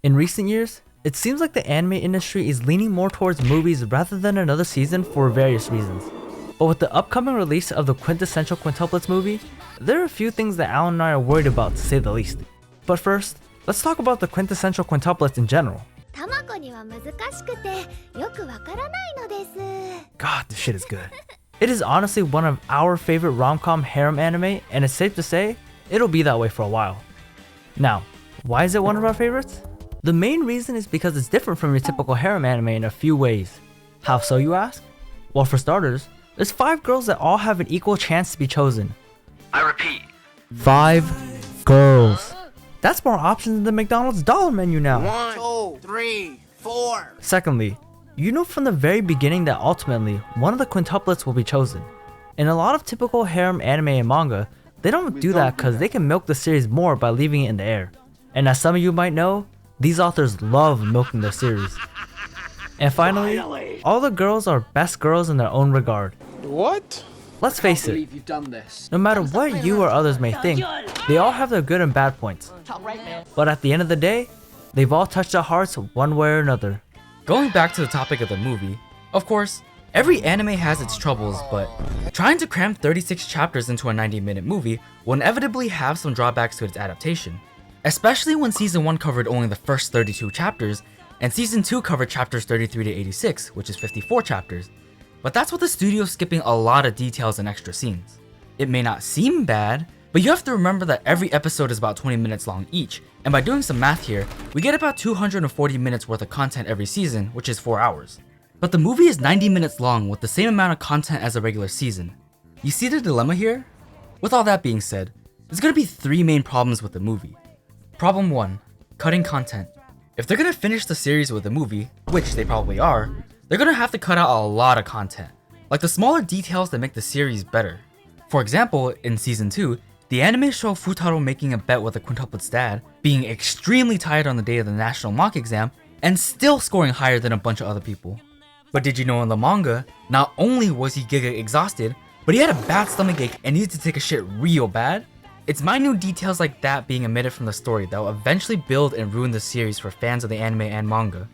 In recent years, it seems like the anime industry is leaning more towards movies rather than another season for various reasons. But with the upcoming release of the Quintessential Quintuplets movie, there are a few things that Alan and I are worried about, to say the least. But first, let's talk about the Quintessential Quintuplets in general. God, this shit is good. It is honestly one of our favorite rom-com harem anime, and it's safe to say, it'll be that way for a while. Now, why is it one of our favorites? The main reason is because it's different from your typical harem anime in a few ways. How so, you ask? Well, for starters, there's 5 girls that all have an equal chance to be chosen. I repeat, 5 girls. That's more options than the McDonald's dollar menu now. 1, 2, 3, 4. Secondly, you know from the very beginning that ultimately, one of the quintuplets will be chosen. In a lot of typical harem anime and manga, they don't do that because they can milk the series more by leaving it in the air. And as some of you might know, these authors love milking their series. And finally, all the girls are best girls in their own regard. What? Let's face it, You've done this. no matter what you or others may think, they all have their good and bad points. But at the end of the day, they've all touched our hearts one way or another. Going back to the topic of the movie, of course, every anime has its troubles, but trying to cram 36 chapters into a 90-minute movie will inevitably have some drawbacks to its adaptation. Especially when Season 1 covered only the first 32 chapters, and Season 2 covered chapters 33 to 86, which is 54 chapters. But that's with the studio skipping a lot of details and extra scenes. It may not seem bad, but you have to remember that every episode is about 20 minutes long each, and by doing some math here, we get about 240 minutes worth of content every season, which is 4 hours. But the movie is 90 minutes long with the same amount of content as a regular season. You see the dilemma here? With all that being said, there's going to be 3 main problems with the movie. Problem 1. Cutting content. If they're going to finish the series with a movie, which they probably are, they're going to have to cut out a lot of content, like the smaller details that make the series better. For example, in Season 2, the anime show Futaro making a bet with the quintuplet's dad, being extremely tired on the day of the national mock exam, and still scoring higher than a bunch of other people. But did you know in the manga, not only was he giga exhausted, but he had a bad stomachache and needed to take a shit real bad? It's minute details like that being omitted from the story that will eventually build and ruin the series for fans of the anime and manga.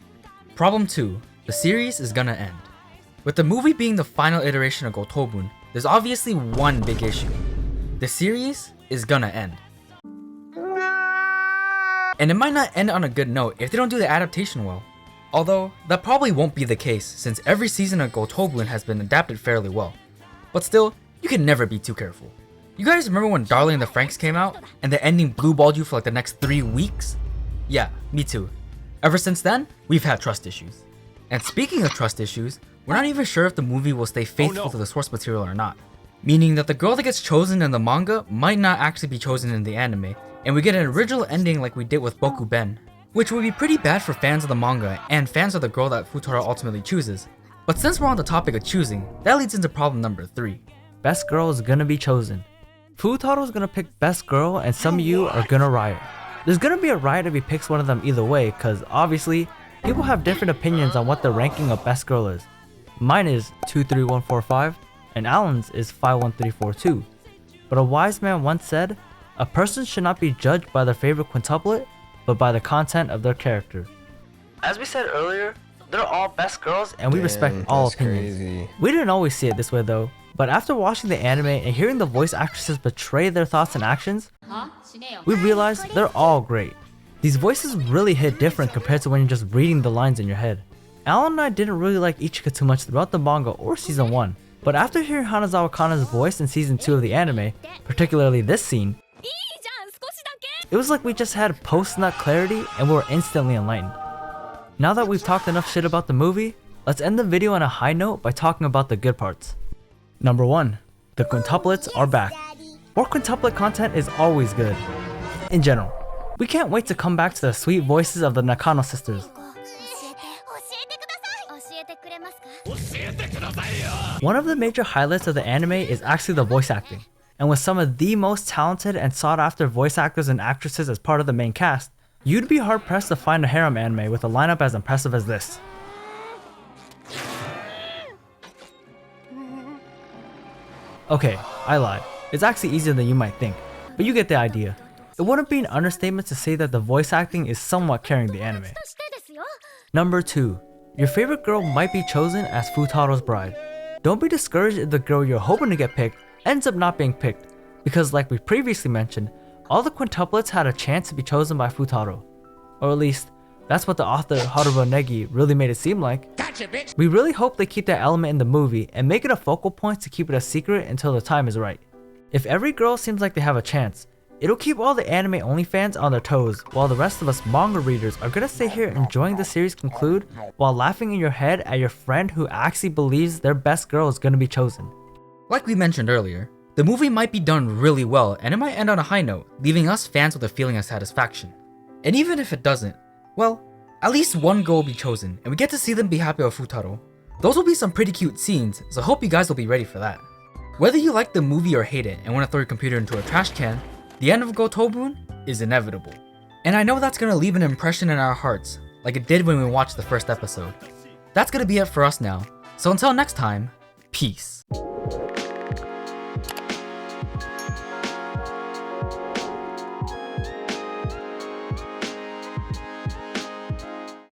Problem 2. The series is gonna end. With the movie being the final iteration of gotoubun, there's obviously one big issue. The series is gonna end. And it might not end on a good note if they don't do the adaptation well. Although, that probably won't be the case since every season of gotoubun has been adapted fairly well. But still, you can never be too careful. You guys remember when Darling in the Franxx came out, and the ending blueballed you for like the next 3 weeks? Yeah, me too. Ever since then, we've had trust issues. And speaking of trust issues, we're not even sure if the movie will stay faithful to the source material or not. Meaning that the girl that gets chosen in the manga might not actually be chosen in the anime, and we get an original ending like we did with gotoubun, which would be pretty bad for fans of the manga and fans of the girl that Futaro ultimately chooses. But since we're on the topic of choosing, that leads into problem number 3. Best girl is gonna be chosen. Futaro's gonna pick best girl and some of you are gonna riot. There's gonna be a riot if he picks one of them either way, cause obviously, people have different opinions on what the ranking of best girl is. Mine is 23145, and Alan's is 51342. But a wise man once said, a person should not be judged by their favorite quintuplet, but by the content of their character. As we said earlier, they're all best girls and we respect all opinions. Crazy. We didn't always see it this way though, but after watching the anime and hearing the voice actresses betray their thoughts and actions, we realized they're all great. These voices really hit different compared to when you're just reading the lines in your head. Alan and I didn't really like Ichika too much throughout the manga or Season 1, but after hearing Hanazawa Kana's voice in Season 2 of the anime, particularly this scene, it was like we just had post-nut clarity and we were instantly enlightened. Now that we've talked enough shit about the movie, let's end the video on a high note by talking about the good parts. Number 1. The quintuplets are back. More quintuplet content is always good. In general, we can't wait to come back to the sweet voices of the Nakano sisters. One of the major highlights of the anime is actually the voice acting. And with some of the most talented and sought after voice actors and actresses as part of the main cast, you'd be hard pressed to find a harem anime with a lineup as impressive as this. Okay, I lied. It's actually easier than you might think, but you get the idea. it wouldn't be an understatement to say that the voice acting is somewhat carrying the anime. Number 2. Your favorite girl might be chosen as Futaro's bride. Don't be discouraged if the girl you're hoping to get picked ends up not being picked, because like we previously mentioned, all the quintuplets had a chance to be chosen by Futaro. Or at least, that's what the author Haruo Negi really made it seem like. Gotcha, bitch. We really hope they keep that element in the movie and make it a focal point to keep it a secret until the time is right. If every girl seems like they have a chance, it'll keep all the anime only fans on their toes, while the rest of us manga readers are gonna sit here enjoying the series conclude while laughing in your head at your friend who actually believes their best girl is gonna be chosen. Like we mentioned earlier, the movie might be done really well and it might end on a high note, leaving us fans with a feeling of satisfaction. And even if it doesn't, well, at least one girl will be chosen and we get to see them be happy with Futaro. Those will be some pretty cute scenes, so I hope you guys will be ready for that. Whether you like the movie or hate it and want to throw your computer into a trash can, the end of gotoubun is inevitable. And I know that's gonna leave an impression in our hearts, like it did when we watched the first episode. That's gonna be it for us now, so until next time, peace.